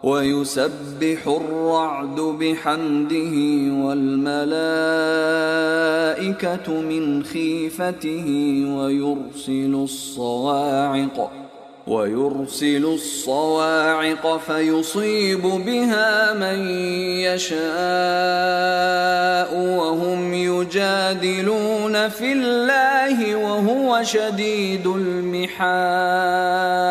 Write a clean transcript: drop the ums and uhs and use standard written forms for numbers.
ويسبح الرعد بحمده والملائكة من خيفته ويرسل الصواعق فيصيب بها من يشاء وهم يجادلون في الله وهو شديد المحال.